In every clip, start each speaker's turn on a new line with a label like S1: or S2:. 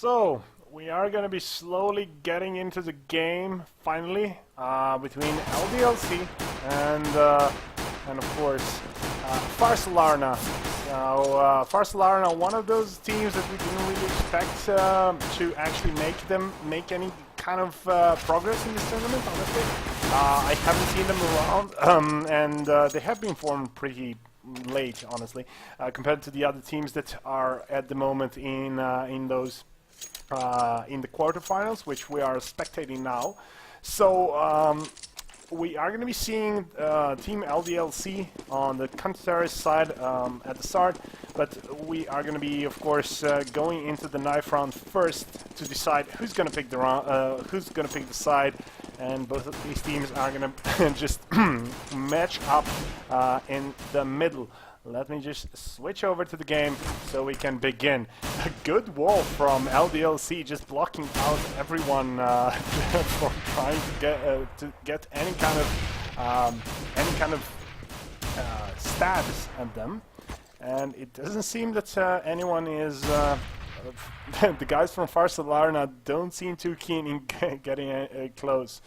S1: So, we are going to be slowly getting into the game, finally, between LDLC and of course, FaRsoLLaRna. So, FaRsoLLaRna, one of those teams that we didn't really expect to actually make any kind of progress in this tournament, honestly. I haven't seen them around, and they have been formed pretty late, honestly, compared to the other teams that are at the moment in those in the quarterfinals, which we are spectating now. So we are going to be seeing Team LDLC on the counter-terrorist side at the start, but we are going to be, of course, going into the knife round first to decide who's going to pick the side, and both of these teams are going to just match up in the middle. Let me just switch over to the game so we can begin. A good wall from LDLC, just blocking out everyone from trying to get any kind of stabs at them. And it doesn't seem that anyone is. The guys from FaRsoLLaRna don't seem too keen in getting close.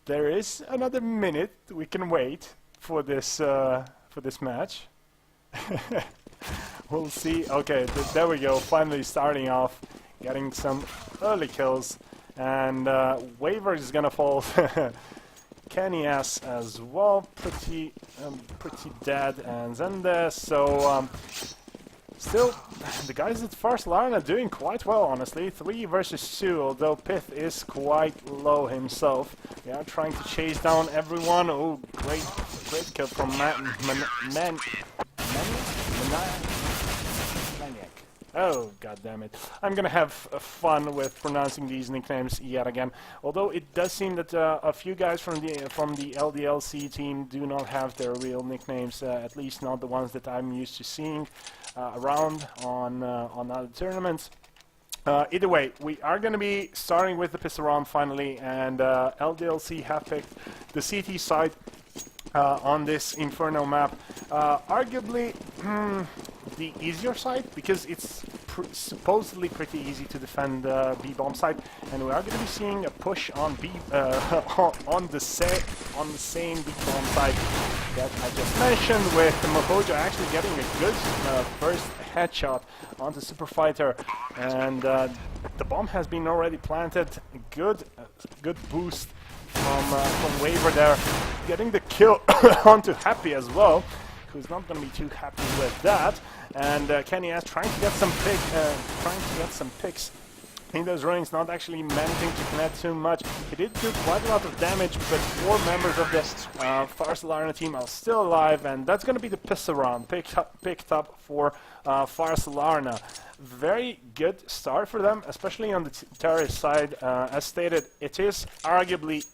S1: There is another minute we can wait for this match. We'll see. Okay, there we go. Finally starting off, getting some early kills, and Waver is gonna fall. Kenny S as well, pretty dead, and Zende. So still, the guys at FaRsoLLaRna doing quite well, honestly. 3 versus 2, although Pith is quite low himself. They are trying to chase down everyone. Oh, great kill from Maniac. Oh, god damn it. I'm gonna have fun with pronouncing these nicknames yet again. Although it does seem that a few guys from the LDLC team do not have their real nicknames, at least not the ones that I'm used to seeing around on other tournaments. Either way, we are going to be starting with the pistol round finally, and LDLC have picked the CT side on this Inferno map. Arguably the easier side, because it's supposedly pretty easy to defend B-bomb side, and we are going to be seeing a push on on the same B-bomb side that I just mentioned, with Mohojo actually getting a good first headshot onto Super Fighter, and the bomb has been already planted. Good boost from Waver there, getting the kill onto Happy as well, who's not going to be too happy with that. And Kenny S trying to get some picks in those rings, not actually managing to connect too much. He did do quite a lot of damage, but 4 members of the FaRsoLLaRna team are still alive, and that's going to be the pistol round picked up for FaRsoLLaRna. Very good start for them, especially on the terrorist side. As stated, it is arguably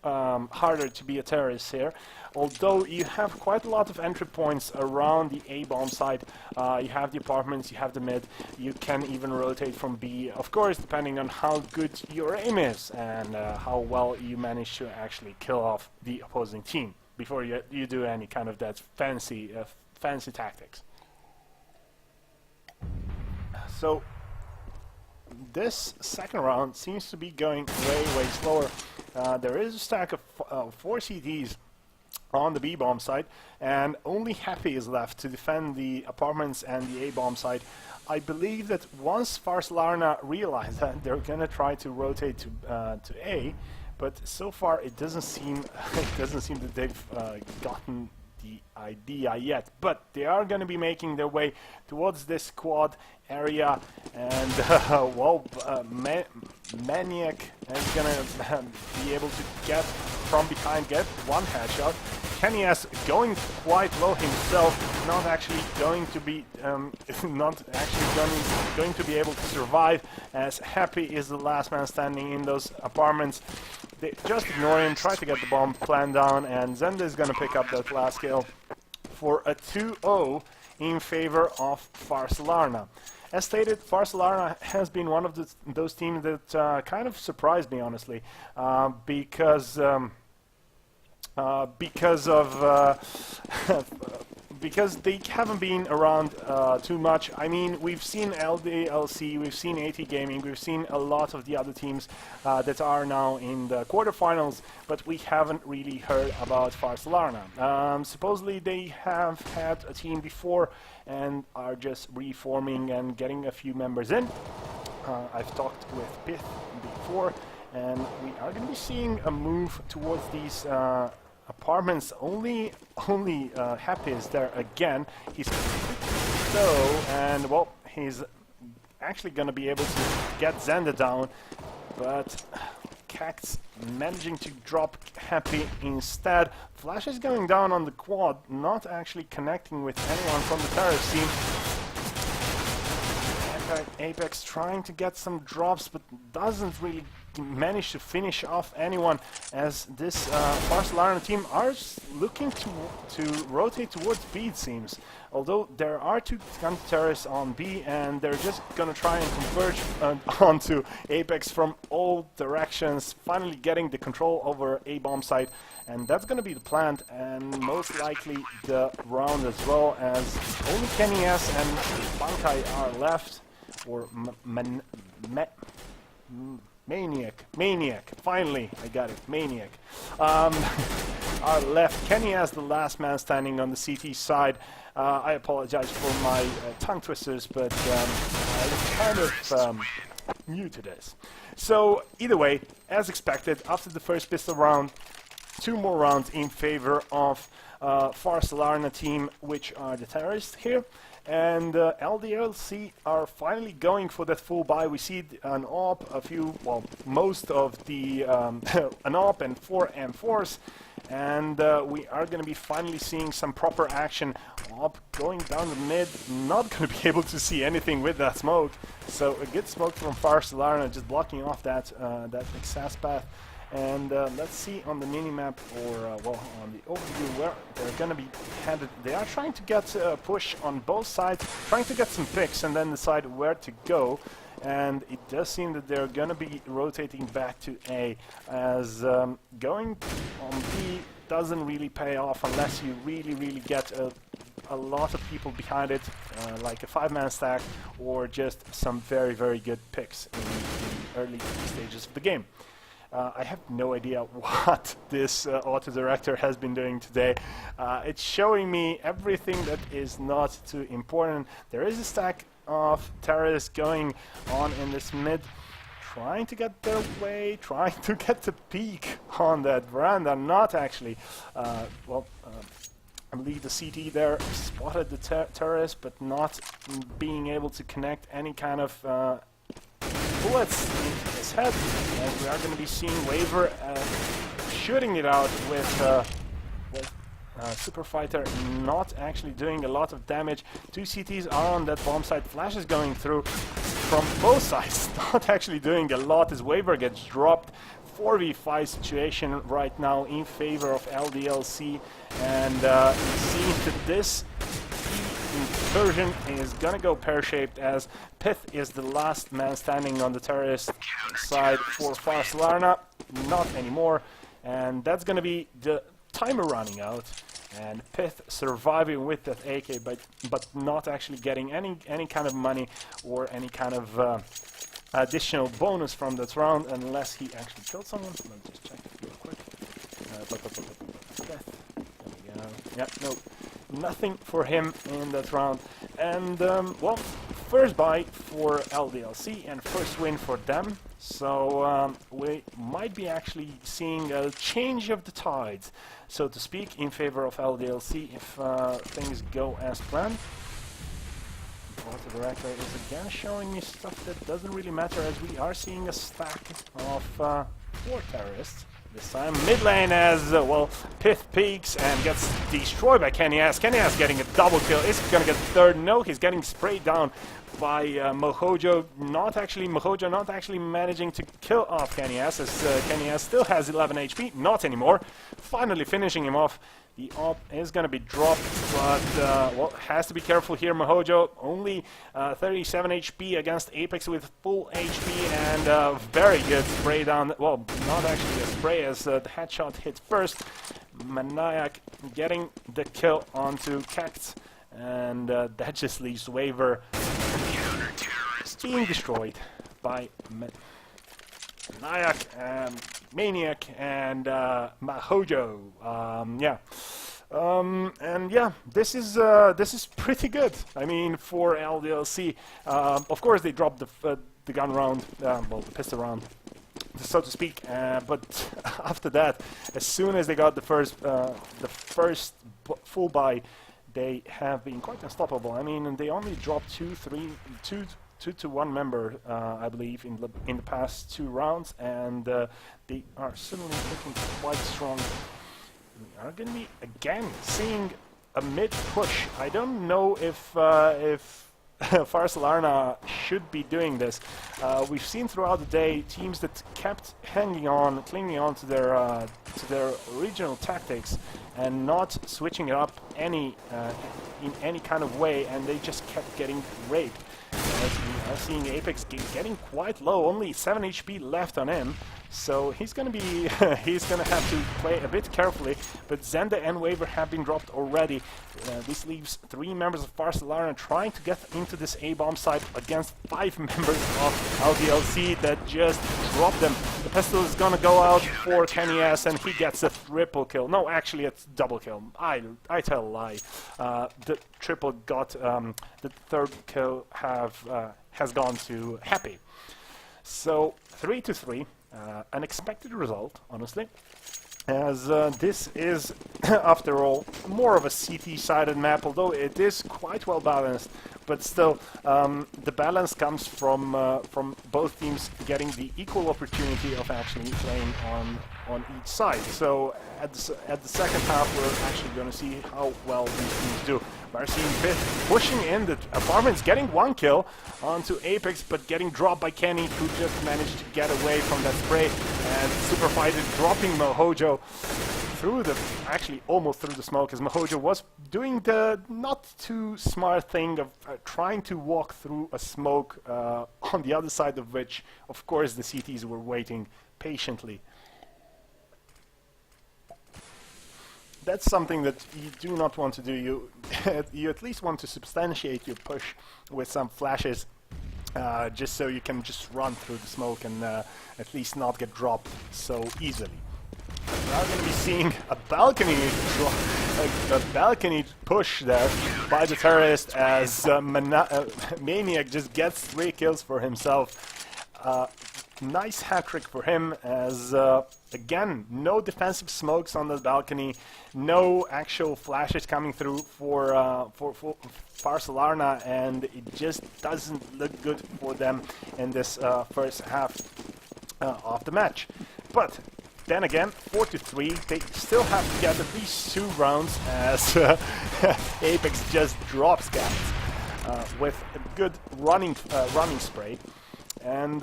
S1: harder to be a terrorist here, although you have quite a lot of entry points around the A-bomb side. You have the apartments, you have the mid, you can even rotate from B, of course, depending on how good your aim is and how well you manage to actually kill off the opposing team before you do any kind of that fancy tactics. So this second round seems to be going way slower. There is a stack of 4 CTs on the B-bomb side, and only Happy is left to defend the apartments and the A-bomb side. I believe that once FaRsoLLaRna realize that, they're gonna try to rotate to A, but so far it doesn't seem that they've gotten the idea yet. But they are going to be making their way towards this quad area, and Maniac is going to be able to get from behind, get 1 headshot. Kenny S going quite low himself, not actually going to be going to be able to survive, as Happy is the last man standing in those apartments. They just ignore him, try to get the bomb planned down, and Zende is going to pick up that last kill for a 2-0 in favor of FaRsoLLaRna. As stated, FaRsoLLaRna has been one of those teams that kind of surprised me, honestly, because of because they haven't been around too much. I mean, we've seen LDLC, we've seen AT Gaming, we've seen a lot of the other teams that are now in the quarterfinals, but we haven't really heard about FaRsoLLaRna. Supposedly they have had a team before and are just reforming and getting a few members in. I've talked with Pith before, and we are going to be seeing a move towards these apartments. Only Happy is there again. He's so, and well, he's actually going to be able to get Xander down, but Cact's managing to drop Happy instead. Flash is going down on the quad, not actually connecting with anyone from the terrorist team. Apex trying to get some drops, but doesn't really manage to finish off anyone, as this FaRsoLLaRna team are looking to rotate towards B, it seems. Although there are two counter-terrorists on B, and they're just gonna try and converge onto Apex from all directions, finally getting the control over A bomb site, and that's gonna be the plan, and most likely the round as well, as only Kenny S and Bankai are left. Or Maniac, finally, I got it, Maniac, are left. Kenny as the last man standing on the CT side. I apologize for my tongue twisters, but I'm kind of new to this. So, either way, as expected, after the first pistol round, 2 more rounds in favor of FaRsoLLaRna team, which are the terrorists here. And LDLC are finally going for that full buy. We see an AWP, most of the an AWP and 4 M4s, and we are going to be finally seeing some proper action. AWP going down the mid, not going to be able to see anything with that smoke. So a good smoke from FaRsoLLaRna, just blocking off that that access path. And let's see on the minimap, or on the overview, where they're going to be headed. They are trying to get a push on both sides, trying to get some picks and then decide where to go. And it does seem that they're going to be rotating back to A, as going on B doesn't really pay off unless you really get a lot of people behind it, like a 5-man stack, or just some very good picks in the early stages of the game. I have no idea what this auto director has been doing today. It's showing me everything that is not too important. There is a stack of terrorists going on in this mid, trying to get their way, trying to get the peak on that veranda. Not actually. I believe the CT there spotted the terrorist, but not being able to connect any kind of bullets into his head, and we are going to be seeing Waver shooting it out with Super Fighter not actually doing a lot of damage. 2 CTs are on that bomb site. Flash is going through from both sides, not actually doing a lot as Waver gets dropped. 4v5 situation right now in favor of LDLC, and it seems that this incursion is gonna go pear-shaped, as Pith is the last man standing on the terrorist side for FaRsoLLaRna. Not anymore, and that's gonna be the timer running out, and Pith surviving with that AK, but not actually getting any kind of money or any kind of additional bonus from that round, unless he actually killed someone. Let's just check it real quick. There we go. Yeah, no. Nothing for him in that round, and first buy for LDLC and first win for them, so we might be actually seeing a change of the tides, so to speak, in favor of LDLC if things go as planned. Auto director is again showing me stuff that doesn't really matter, as we are seeing a stack of 4 terrorists. This time mid lane, as Pith peeks and gets destroyed by Kenny S. Kenny S getting a double kill. Is he gonna get third? No, he's getting sprayed down by Mohojo. Mohojo not actually managing to kill off KennyS, as KennyS still has 11 HP. Not anymore. Finally finishing him off. The AWP is going to be dropped, but well, has to be careful here. Mohojo only 37 HP against Apex with full HP, and very good spray down. Well, not actually a spray, as the headshot hit first. Maniac getting the kill onto Cactus, and that just leaves Waver being destroyed by Maniac and Mohojo. Yeah. And yeah, this is pretty good. I mean, for LDLC, of course they dropped the gun round, well, the pistol round, so to speak. But after that, as soon as they got the first full buy, they have been quite unstoppable. I mean, they only dropped two to one member, I believe, in the past 2 rounds, and they are certainly looking quite strong. We are going to be again seeing a mid push. I don't know if FaRsoLLaRna should be doing this. We've seen throughout the day teams that kept clinging on to their original tactics and not switching it up in any kind of way, and they just kept getting raped. We are seeing Apex getting quite low, only 7 HP left on him, so he's gonna be he's gonna have to play a bit carefully. But Zenda and Waver have been dropped already. This leaves 3 members of FaRsoLLaRna trying to get into this A-bomb site against 5 members of LDLC that just dropped them. The pistol is gonna go out for KennyS, and he gets a triple kill. No, actually it's double kill. I tell a lie. The triple got the third kill has gone to Happy. So 3-3, unexpected result, honestly, as this is, after all, more of a CT-sided map, although it is quite well balanced. But still, the balance comes from both teams getting the equal opportunity of actually playing on each side. So at the second half, we're actually going to see how well these teams do. We're seeing Fifth pushing in the apartments, getting 1 kill onto Apex, but getting dropped by Kenny, who just managed to get away from that spray, and Superfighter dropping Mohojo through actually almost through the smoke, as Mohojo was doing the not too smart thing of trying to walk through a smoke, on the other side of which, of course, the CTs were waiting patiently. That's something that you do not want to do. You at least want to substantiate your push with some flashes, just so you can just run through the smoke and at least not get dropped so easily. We are going to be seeing a balcony push there by the terrorist, as Maniac just gets 3 kills for himself. Nice hat trick for him, as again, no defensive smokes on the balcony, no actual flashes coming through for FaRsoLLaRna, and it just doesn't look good for them in this first half of the match. But then again, 4-3, they still have to get at least 2 rounds, as Apex just drops guys with a good running spray. And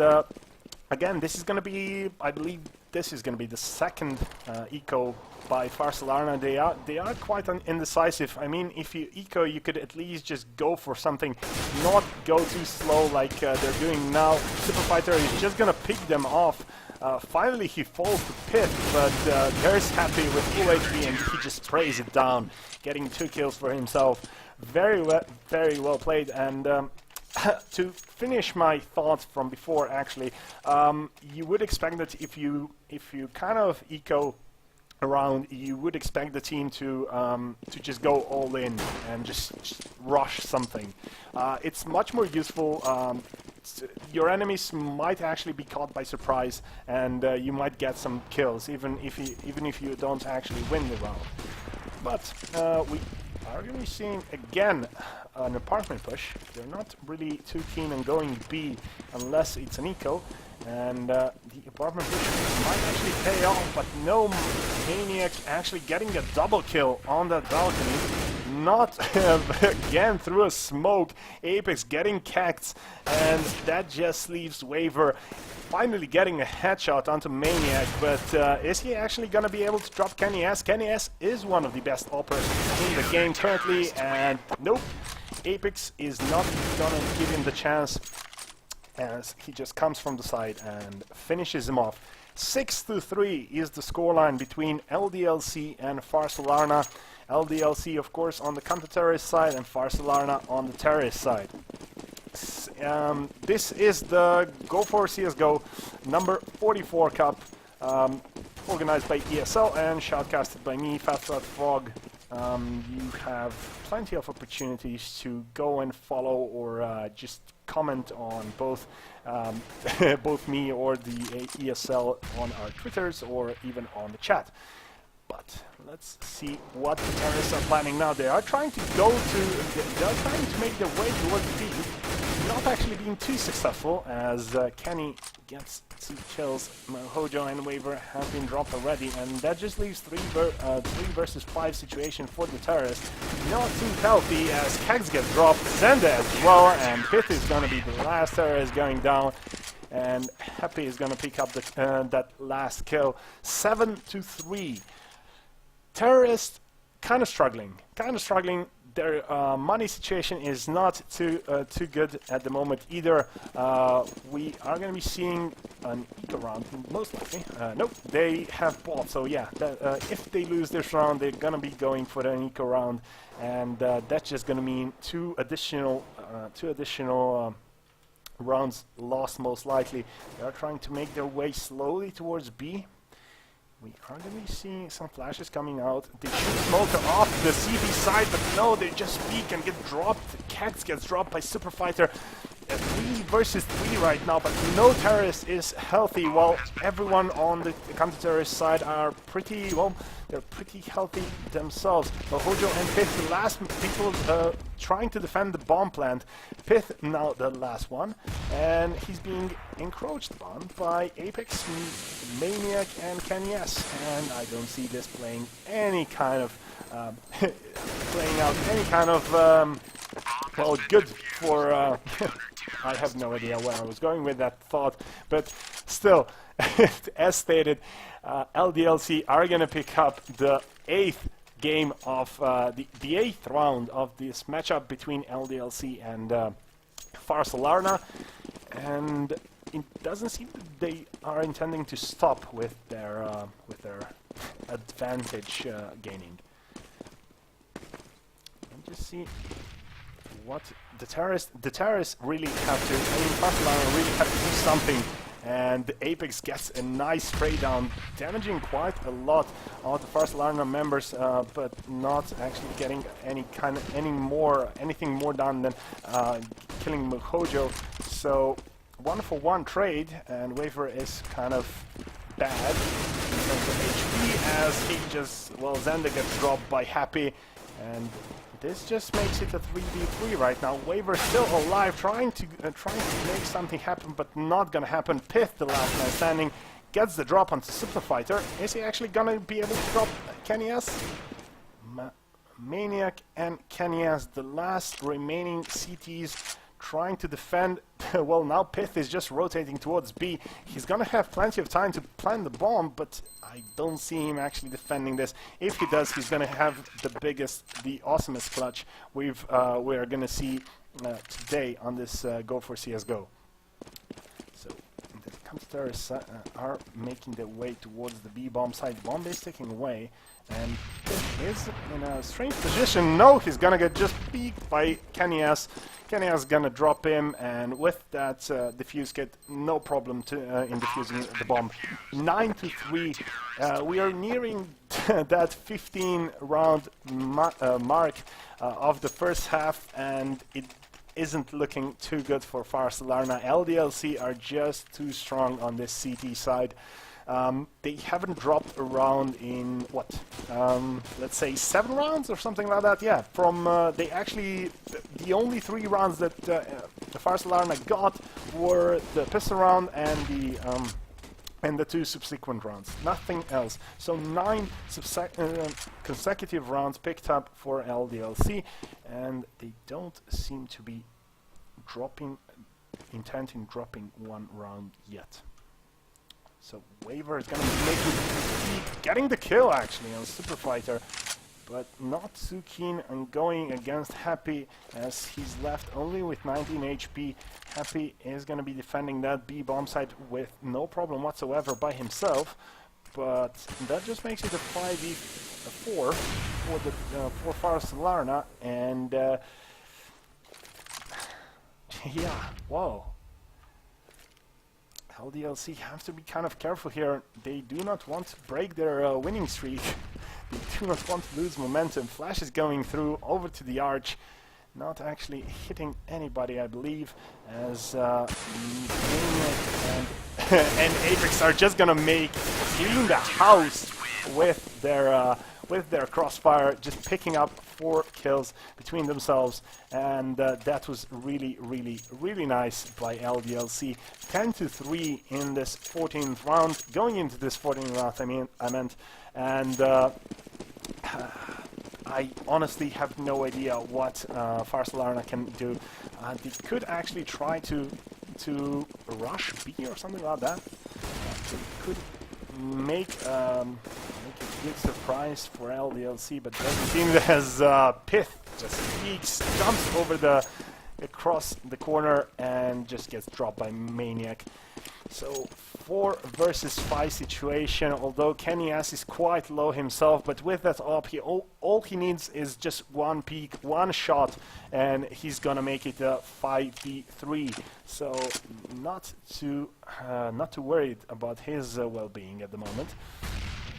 S1: again, this is going to be, I believe, this is going to be the second eco by FaRsoLLaRna. They are quite indecisive. I mean, if you eco, you could at least just go for something, not go too slow like they're doing now. Superfighter is just going to pick them off. Finally, he falls to Pit, but there's Happy with full HP, and he just sprays it down, getting 2 kills for himself. Very well played. And to finish my thoughts from before, actually, you would expect that if you kind of eco around, you would expect the team to just go all in and just rush something. It's much more useful. Your enemies might actually be caught by surprise, and you might get some kills, even if you don't actually win the round. But we are going to be seeing again an apartment push. They're not really too keen on going B unless it's an eco, and the apartment push might actually pay off, but no, Maniac actually getting a double kill on that balcony. not again through a smoke. Apex getting cacked, and that just leaves Waver finally getting a headshot onto Maniac, but is he actually going to be able to drop Kenny S? Kenny S is one of the best oppers in the game currently, and nope, Apex is not going to give him the chance, as he just comes from the side and finishes him off. 6-3 is the scoreline between LDLC and FaRsoLLaRna. LDLC, of course, on the counter-terrorist side, and FaRsoLLaRna on the terrorist side. This is the Go4CSGO number 44 Cup, organized by ESL and shoutcasted by me, FatFlatFrog. You have plenty of opportunities to go and follow or just comment on both both me or the ESL on our Twitters or even on the chat. But let's see what the terrorists are planning now. They are trying to go to, they are trying to make their way towards B, not actually being too successful, as Kenny gets 2 kills. Hojo and Waver have been dropped already, and that just leaves 3 versus 5 situation for the terrorists. Not too healthy, as Kegs gets dropped, Zenda as well, and Pith is going to be the last terrorist going down, and Happy is going to pick up the, that last kill. 7-3. Terrorists kind of struggling. Their money situation is not too good at the moment either. We are going to be seeing an eco round, most likely. Nope, they have bought, so yeah, if they lose this round, they're going to be going for an eco round, and that's just going to mean 2 additional rounds lost, most likely. They are trying to make their way slowly towards B. We are going to be seeing some flashes coming out. They shoot Smoker off the CB side, but no, they just peek and get dropped. Kegs gets dropped by Super Fighter. 3 versus 3 right now, but no terrorist is healthy, while everyone on the counter-terrorist side are pretty, well, they're pretty healthy themselves. But Hojo and Pith, the last people trying to defend the bomb plant. Pith now the last one, and he's being encroached upon by Apex, Maniac, and Kenny S. And I don't see this playing any kind of playing out any kind of well, good for I have no idea where I was going with that thought, but still, as stated, LDLC are going to pick up the 8th game of the 8th round of this matchup between LDLC and FaRsoLLaRna, and it doesn't seem that they are intending to stop with their advantage gaining. And just see what the terrorists really have to, I mean, FaRsoLLaRna really have to do something, and the Apex gets a nice spray down, damaging quite a lot of the FaRsoLLaRna members, but not actually getting anything more done than killing Hojo. So 1-for-1 trade, and Waver is kind of bad in terms of HP, as he just, well, Zenda gets dropped by Happy, and this just makes it a 3v3 right now. Waver still alive, trying to make something happen, but not gonna happen. Pith, the last man standing, gets the drop onto Super Fighter. Is he actually gonna be able to drop Kenny S? Maniac and Kenny S, the last remaining CTs, trying to defend. Well, now Pith is just rotating towards B. He's gonna have plenty of time to plant the bomb, but I don't see him actually defending this. If he does, he's gonna have the awesomest clutch we're gonna see today on this Go4CSGO. So the counter-terrorists are making their way towards the B bomb side. Bomb is ticking away, and Pith is in a strange position. No, he's gonna get just peeked by Kenny S. Kenny S gonna drop him, and with that defuse kit, no problem in defusing the bomb. 9-3. We are nearing that 15-round mark of the first half, and it isn't looking too good for FaRsoLLaRna. LDLC are just too strong on this CT side. They haven't dropped a round in, what, let's say 7 rounds or something like that, yeah. From, they actually, the only 3 rounds that the FaRsoLLaRna got were the pistol round and the in the 2 subsequent rounds. Nothing else. So 9 consecutive rounds picked up for LDLC, and they don't seem to be intent in dropping 1 round yet. So Waver is gonna be getting the kill actually on Super Fighter, but not too keen on going against Happy, as he's left only with 19 HP. Happy is going to be defending that B bomb site with no problem whatsoever by himself, but that just makes it a 5v4 for FaRsoLLaRna, and yeah, whoa. LDLC have to be kind of careful here. They do not want to break their winning streak. They do not want to lose momentum. Flash is going through over to the arch, not actually hitting anybody, I believe, as and Apex are just gonna clean the house with their crossfire, just picking up 4 kills between themselves, and that was really, really, really nice by LDLC. 10-3 in this 14th round, going into this 14th round, I meant, and I honestly have no idea what FaRsoLLaRna can do. They could actually try to rush B or something like that. They could make a big surprise for LDLC, but doesn't seem as Pith just peeks, jumps over across the corner, and just gets dropped by Maniac. So 4 versus 5 situation, although Kenny S is quite low himself, but with that up, all he needs is just 1 peek, 1 shot, and he's gonna make it a 5v3. So not too worried about his well-being at the moment.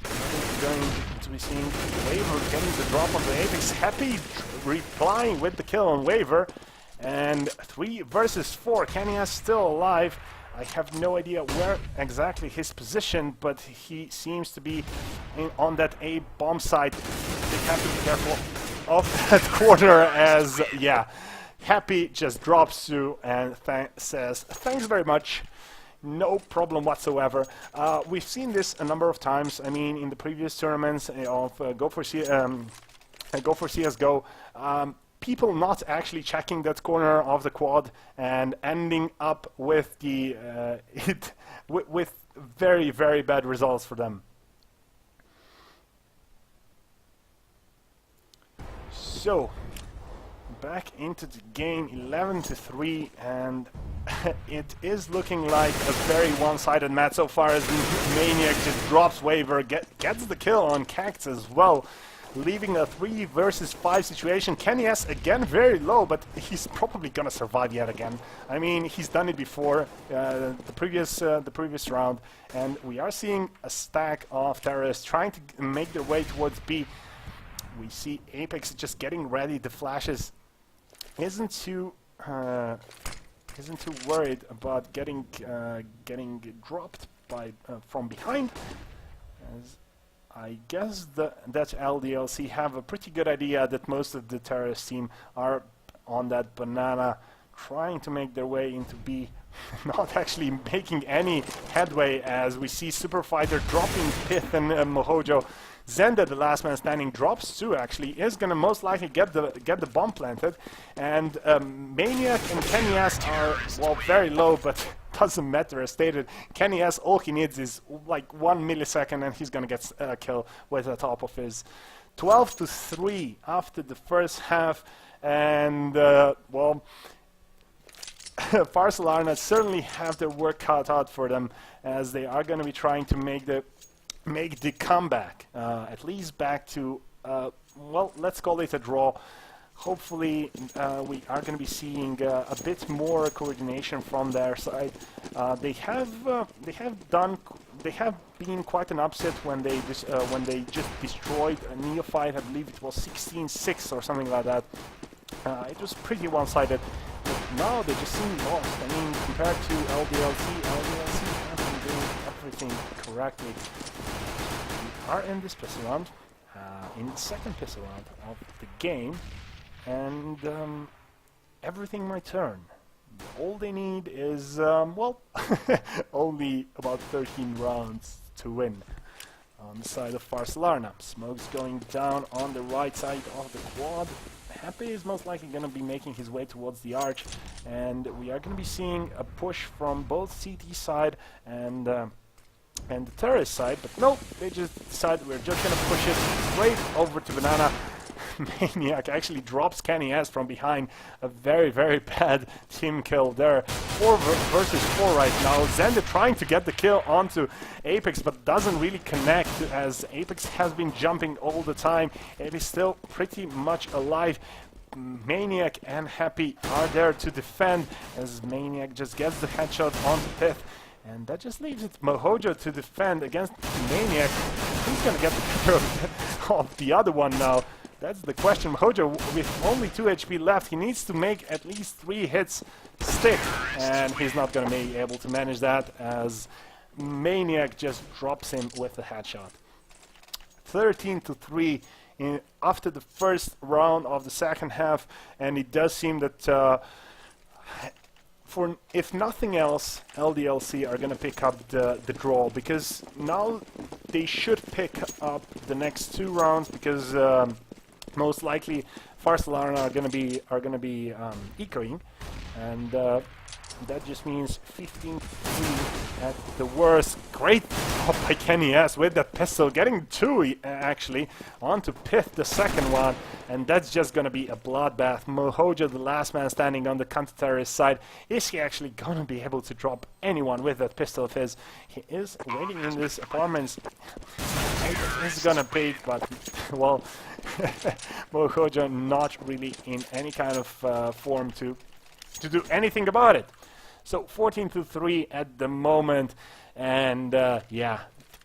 S1: We're going to be seeing Waver getting the drop on the Apex. Happy replying with the kill on Waver, and 3 versus 4. Kenny S still alive. I have no idea where exactly his position, but he seems to be on that A bomb site. They have to be careful of that corner, as, yeah, Happy just drops through and says, thanks very much, no problem whatsoever. We've seen this a number of times. I mean, in the previous tournaments of Go4CSGO, people not actually checking that corner of the quad and ending up with the with very, very bad results for them. So back into the game, 11-3, and it is looking like a very one-sided match so far, as Maniac just drops Waver, gets the kill on Cactus as well, leaving a 3 versus 5 situation. Kenny S again very low, but he's probably gonna survive yet again. I mean, he's done it before, the previous round, and we are seeing a stack of terrorists trying to make their way towards B. We see Apex just getting ready. The flashes isn't too worried about getting dropped by from behind, as I guess that LDLC have a pretty good idea that most of the terrorist team are on that banana, trying to make their way into B, not actually making any headway, as we see Super Fighter dropping Pith and Mohojo. Zenda, the last man standing, drops too, actually, is gonna most likely get the bomb planted, and Maniac and Kenny S are, well, very low, but doesn't matter. As stated, Kenny S, all he needs is like 1 millisecond and he's gonna get a kill with the top of his. 12-3 after the first half, and well, FaRsoLLaRna certainly have their work cut out for them, as they are going to be trying to make the comeback, at least back to, well, let's call it a draw. Hopefully we are going to be seeing a bit more coordination from their side. They have been quite an upset when they just destroyed a Neophyte. I believe it was 16-6 or something like that. It was pretty one-sided. But now they just seem lost. I mean, compared to LDLC have been doing everything correctly. We are in this pistol round, in the second pistol round of the game, and everything might turn. all they need is, well, only about 13 rounds to win. On the side of FaRsoLLaRna, Smoke's going down on the right side of the quad. Happy is most likely going to be making his way towards the arch, and we are going to be seeing a push from both CT side and the terrorist side, but no, they just decided we're just going to push it straight over to Banana. Maniac actually drops Kenny S from behind. A very, very bad team kill there. 4 versus 4 right now. Xander trying to get the kill onto Apex, but doesn't really connect, as Apex has been jumping all the time. It is still pretty much alive. Maniac and Happy are there to defend, as Maniac just gets the headshot onto Pith. And that just leaves it Mohojo to defend against Maniac. Who's gonna get the better of the other one now? That's the question. Mohojo, with only 2 HP left, he needs to make at least 3 hits stick, and he's not going to be able to manage that, as Maniac just drops him with the headshot. 13-3 after the first round of the second half, and it does seem that if nothing else, LDLC are going to pick up the draw, because now they should pick up the next 2 rounds, because most likely FaRsoLLaRna are gonna be ecoing, and that just means 15-3 at the worst. Great job by Kenny S with that pistol, getting 2 actually onto Pith, the second one, and that's just gonna be a bloodbath. Mohojo, the last man standing on the counter-terrorist side, is he actually gonna be able to drop anyone with that pistol of his? He is waiting in this apartment. It's gonna be, but well, Mohojo not really in any kind of form to do anything about it. So 14-3 at the moment, and yeah,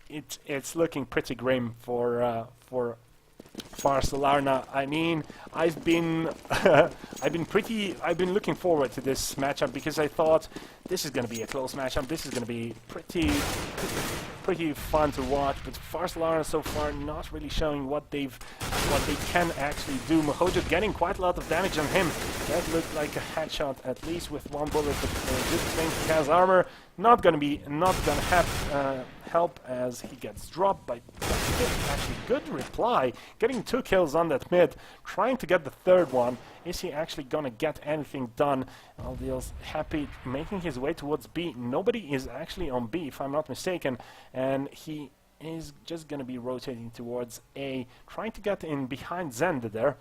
S1: it's looking pretty grim for FaRsoLLaRna. I mean, I've been looking forward to this matchup, because I thought this is going to be a close matchup. This is going to be pretty fun to watch, but FaRsoLLaRna so far not really showing what they can actually do. Mohojo getting quite a lot of damage on him. That looked like a headshot, at least with 1 bullet, but good thing he has armor. Not gonna have help, as he gets dropped by actually good reply, getting 2 kills on that mid, trying to get the 3rd one. Is he actually gonna get anything done? LDL's Happy making his way towards B. Nobody is actually on B, if I'm not mistaken, and he is just gonna be rotating towards A, trying to get in behind Xander there.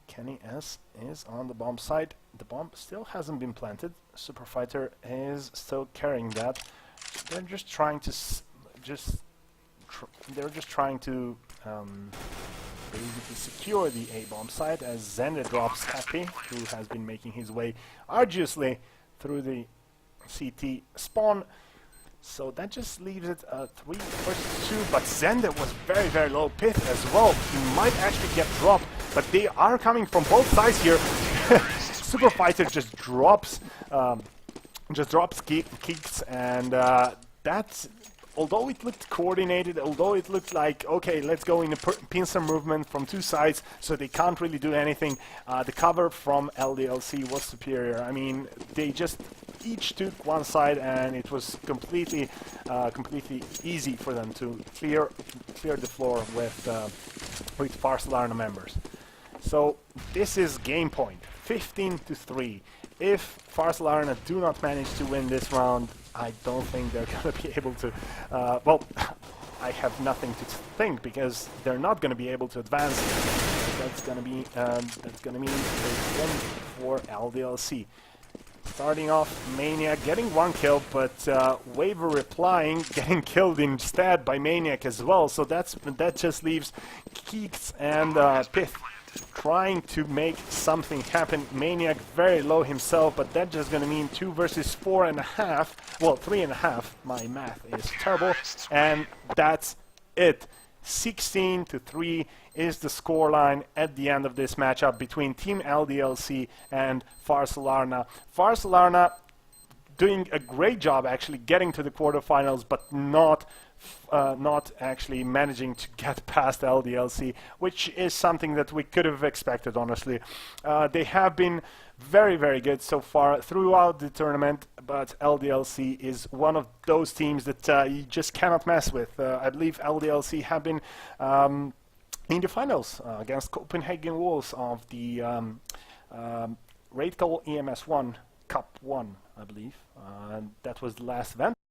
S1: Kenny S is on the bomb site. The bomb still hasn't been planted. Super Fighter is still carrying that. They're just trying to basically secure the A bomb site, as Xander drops Happy, who has been making his way arduously through the CT spawn. So that just leaves it 3 versus 2, but Xander was very, very low. Pith as well. He might actually get dropped, but they are coming from both sides here. Super Fighter just drops kicks, and that's, although it looked coordinated, although it looked like, okay, let's go in a pincer movement from 2 sides, so they can't really do anything, the cover from LDLC was superior. I mean, they just each took 1 side, and it was completely easy for them to clear the floor with FaRsoLLaRna members. So this is game point, 15-3. If FaRsoLLaRna do not manage to win this round, I don't think they're going to be able to, well, I have nothing to think, because they're not going to be able to advance. That's going to mean a win for LDLC. Starting off, Maniac getting 1 kill, but Waver replying, getting killed instead by Maniac as well. So that just leaves Keeks and Pith trying to make something happen. Maniac very low himself, but that's just gonna mean 2 versus 4.5. Well, 3.5. My math is terrible, and that's it. 16-3 is the scoreline at the end of this matchup between Team LDLC and FaRsoLLaRna. FaRsoLLaRna doing a great job actually getting to the quarterfinals, but not actually managing to get past LDLC, which is something that we could have expected, honestly. They have been very, very good so far throughout the tournament, but LDLC is one of those teams that you just cannot mess with. I believe LDLC have been in the finals against Copenhagen Wolves of the Raid Call EMS1 Cup 1, I believe. And that was the last event.